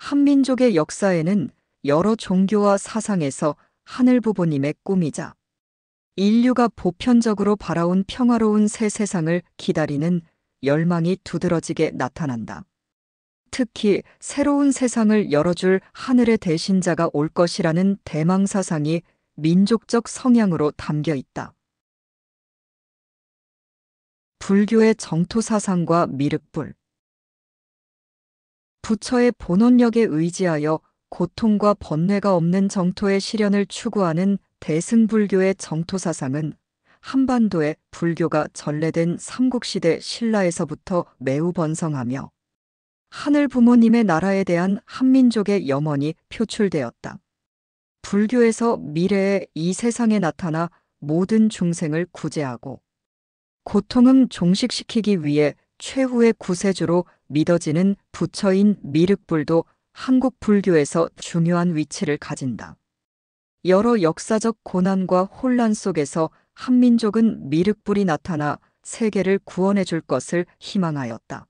한민족의 역사에는 여러 종교와 사상에서 하늘부모님의 꿈이자 인류가 보편적으로 바라온 평화로운 새 세상을 기다리는 열망이 두드러지게 나타난다. 특히 새로운 세상을 열어줄 하늘의 대신자가 올 것이라는 대망사상이 민족적 성향으로 담겨 있다. 불교의 정토사상과 미륵불. 부처의 본원력에 의지하여 고통과 번뇌가 없는 정토의 실현을 추구하는 대승불교의 정토사상은 한반도에 불교가 전래된 삼국시대 신라에서부터 매우 번성하며 하늘 부모님의 나라에 대한 한민족의 염원이 표출되었다. 불교에서 미래의 이 세상에 나타나 모든 중생을 구제하고 고통을 종식시키기 위해 최후의 구세주로 믿어지는 부처인 미륵불도 한국 불교에서 중요한 위치를 가진다. 여러 역사적 고난과 혼란 속에서 한민족은 미륵불이 나타나 세계를 구원해 줄 것을 희망하였다.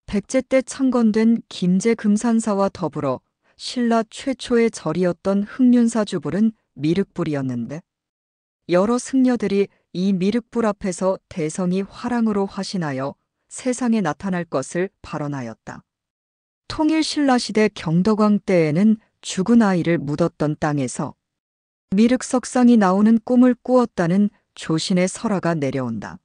백제 때 창건된 김제금산사와 더불어 신라 최초의 절이었던 흑륜사 주불은 미륵불이었는데 여러 승려들이 이 미륵불 앞에서 대성이 화랑으로 화신하여 세상에 나타날 것을 발언하였다. 통일신라시대 경덕왕 때에는 죽은 아이를 묻었던 땅에서 미륵석상이 나오는 꿈을 꾸었다는 조신의 설화가 내려온다.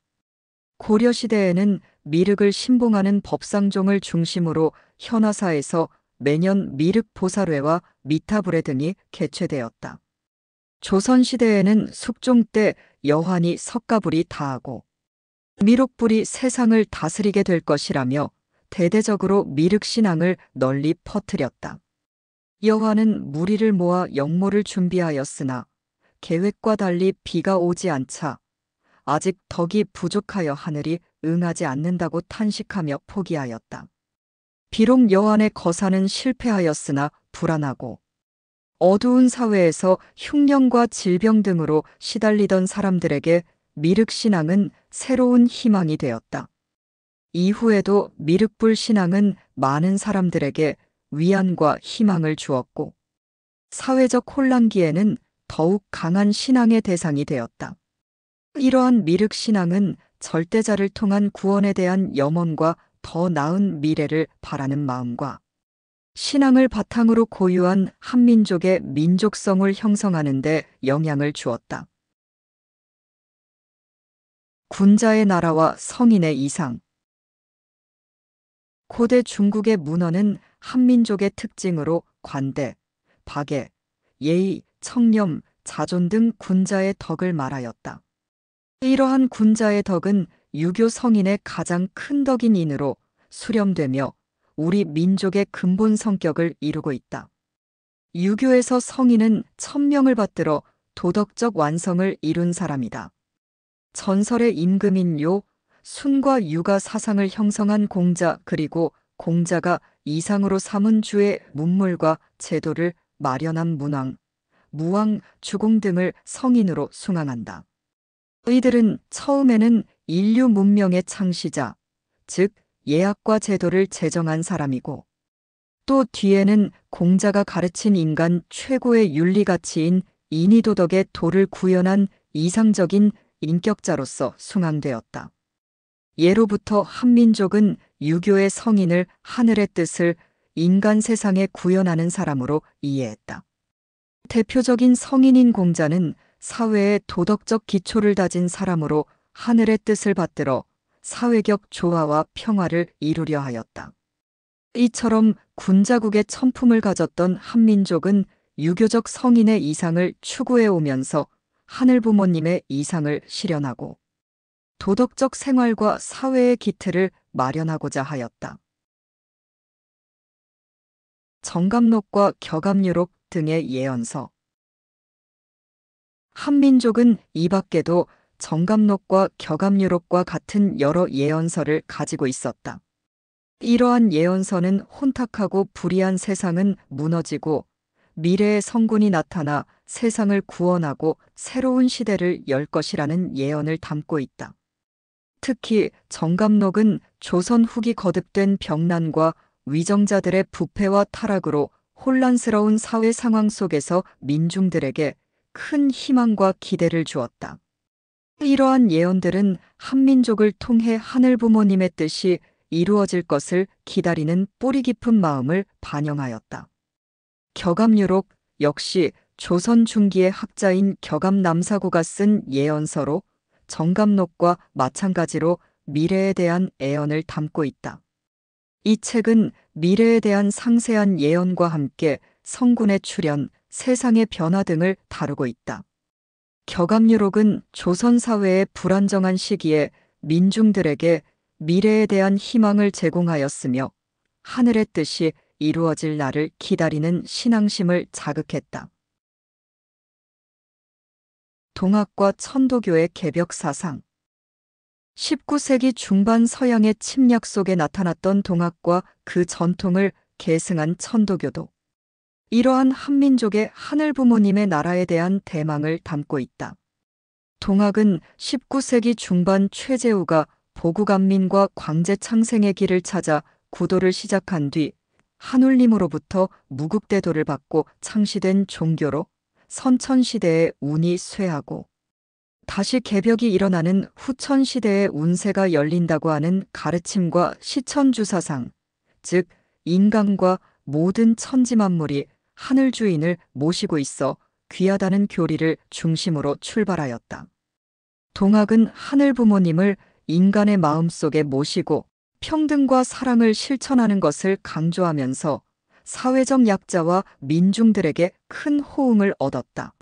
고려시대에는 미륵을 신봉하는 법상종을 중심으로 현화사에서 매년 미륵보살회와 미타불회 등이 개최되었다. 조선시대에는 숙종 때 여환이 석가불이 다하고 미륵불이 세상을 다스리게 될 것이라며 대대적으로 미륵신앙을 널리 퍼뜨렸다. 여환은 무리를 모아 역모를 준비하였으나 계획과 달리 비가 오지 않자 아직 덕이 부족하여 하늘이 응하지 않는다고 탄식하며 포기하였다. 비록 여환의 거사는 실패하였으나 불안하고 어두운 사회에서 흉년과 질병 등으로 시달리던 사람들에게 미륵신앙은 새로운 희망이 되었다. 이후에도 미륵불 신앙은 많은 사람들에게 위안과 희망을 주었고 사회적 혼란기에는 더욱 강한 신앙의 대상이 되었다. 이러한 미륵신앙은 절대자를 통한 구원에 대한 염원과 더 나은 미래를 바라는 마음과 신앙을 바탕으로 고유한 한민족의 민족성을 형성하는 데 영향을 주었다. 군자의 나라와 성인의 이상. 고대 중국의 문헌은 한민족의 특징으로 관대, 박애, 예의, 청렴, 자존 등 군자의 덕을 말하였다. 이러한 군자의 덕은 유교 성인의 가장 큰 덕인 인으로 수렴되며 우리 민족의 근본 성격을 이루고 있다. 유교에서 성인은 천명을 받들어 도덕적 완성을 이룬 사람이다. 전설의 임금인 순과 유가 사상을 형성한 공자 그리고 공자가 이상으로 삼은 주의 문물과 제도를 마련한 문왕, 무왕, 주공 등을 성인으로 숭앙한다. 이들은 처음에는 인류 문명의 창시자, 즉 예학과 제도를 제정한 사람이고 또 뒤에는 공자가 가르친 인간 최고의 윤리가치인 인의도덕의 도를 구현한 이상적인 인격자로서 숭앙되었다. 예로부터 한민족은 유교의 성인을 하늘의 뜻을 인간 세상에 구현하는 사람으로 이해했다. 대표적인 성인인 공자는 사회의 도덕적 기초를 다진 사람으로 하늘의 뜻을 받들어 사회적 조화와 평화를 이루려 하였다. 이처럼 군자국의 천품을 가졌던 한민족은 유교적 성인의 이상을 추구해 오면서 하늘 부모님의 이상을 실현하고 도덕적 생활과 사회의 기틀을 마련하고자 하였다. 정감록과 격암유록 등의 예언서. 한민족은 이 밖에도 정감록과 격암유록과 같은 여러 예언서를 가지고 있었다. 이러한 예언서는 혼탁하고 불의한 세상은 무너지고 미래의 성군이 나타나 세상을 구원하고 새로운 시대를 열 것이라는 예언을 담고 있다. 특히 정감록은 조선 후기 거듭된 병난과 위정자들의 부패와 타락으로 혼란스러운 사회 상황 속에서 민중들에게 큰 희망과 기대를 주었다. 이러한 예언들은 한민족을 통해 하늘 부모님의 뜻이 이루어질 것을 기다리는 뿌리 깊은 마음을 반영하였다. 격암유록 역시 조선 중기의 학자인 격암남사구가 쓴 예언서로 정감록과 마찬가지로 미래에 대한 애언을 담고 있다. 이 책은 미래에 대한 상세한 예언과 함께 성군의 출현, 세상의 변화 등을 다루고 있다. 격암유록은 조선 사회의 불안정한 시기에 민중들에게 미래에 대한 희망을 제공하였으며 하늘의 뜻이 이루어질 날을 기다리는 신앙심을 자극했다. 동학과 천도교의 개벽 사상. 19세기 중반 서양의 침략 속에 나타났던 동학과 그 전통을 계승한 천도교도 이러한 한민족의 하늘 부모님의 나라에 대한 대망을 담고 있다. 동학은 19세기 중반 최재우가 보국안민과 광제창생의 길을 찾아 구도를 시작한 뒤 한울림으로부터 무국대도를 받고 창시된 종교로 선천시대의 운이 쇠하고 다시 개벽이 일어나는 후천시대의 운세가 열린다고 하는 가르침과 시천주사상, 즉 인간과 모든 천지만물이 하늘 주인을 모시고 있어 귀하다는 교리를 중심으로 출발하였다. 동학은 하늘 부모님을 인간의 마음속에 모시고 평등과 사랑을 실천하는 것을 강조하면서 사회적 약자와 민중들에게 큰 호응을 얻었다.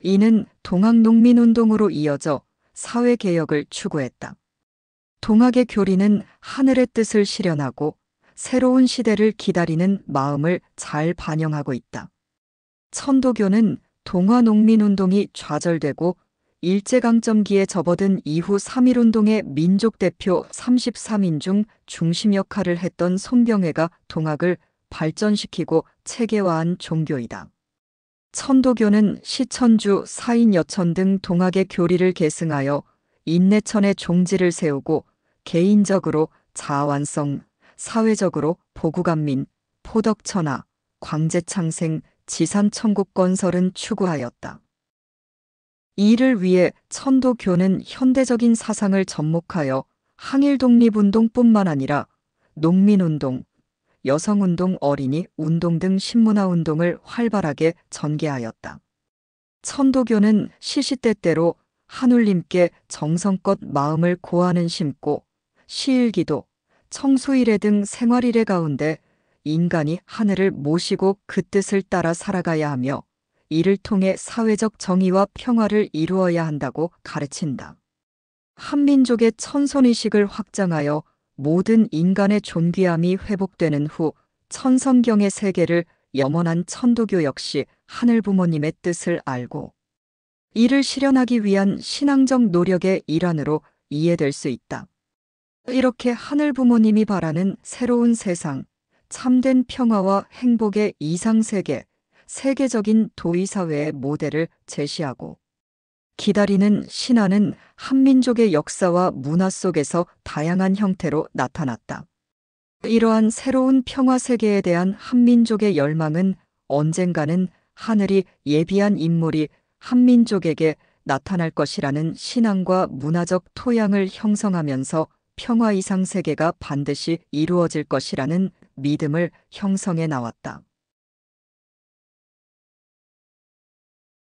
이는 동학농민운동으로 이어져 사회개혁을 추구했다. 동학의 교리는 하늘의 뜻을 실현하고 새로운 시대를 기다리는 마음을 잘 반영하고 있다. 천도교는 동화농민운동이 좌절되고 일제강점기에 접어든 이후 3.1운동의 민족대표 33인 중 중심 역할을 했던 손병회가 동학을 발전시키고 체계화한 종교이다. 천도교는 시천주, 사인여천 등 동학의 교리를 계승하여 인내천의 종지를 세우고 개인적으로 자아완성, 사회적으로 보국안민, 포덕천하, 광제창생, 지산천국 건설은 추구하였다. 이를 위해 천도교는 현대적인 사상을 접목하여 항일독립운동뿐만 아니라 농민운동, 여성운동, 어린이 운동 등 신문화운동을 활발하게 전개하였다. 천도교는 시시때때로 한울님께 정성껏 마음을 고하는 심고 시일기도, 청소일회 등 생활일회 가운데 인간이 하늘을 모시고 그 뜻을 따라 살아가야 하며 이를 통해 사회적 정의와 평화를 이루어야 한다고 가르친다. 한민족의 천손의식을 확장하여 모든 인간의 존귀함이 회복되는 후 천성경의 세계를 염원한 천도교 역시 하늘 부모님의 뜻을 알고 이를 실현하기 위한 신앙적 노력의 일환으로 이해될 수 있다. 이렇게 하늘 부모님이 바라는 새로운 세상, 참된 평화와 행복의 이상세계, 세계적인 도의사회의 모델을 제시하고 기다리는 신화는 한민족의 역사와 문화 속에서 다양한 형태로 나타났다. 이러한 새로운 평화세계에 대한 한민족의 열망은 언젠가는 하늘이 예비한 인물이 한민족에게 나타날 것이라는 신앙과 문화적 토양을 형성하면서 평화 이상 세계가 반드시 이루어질 것이라는 믿음을 형성해 나왔다.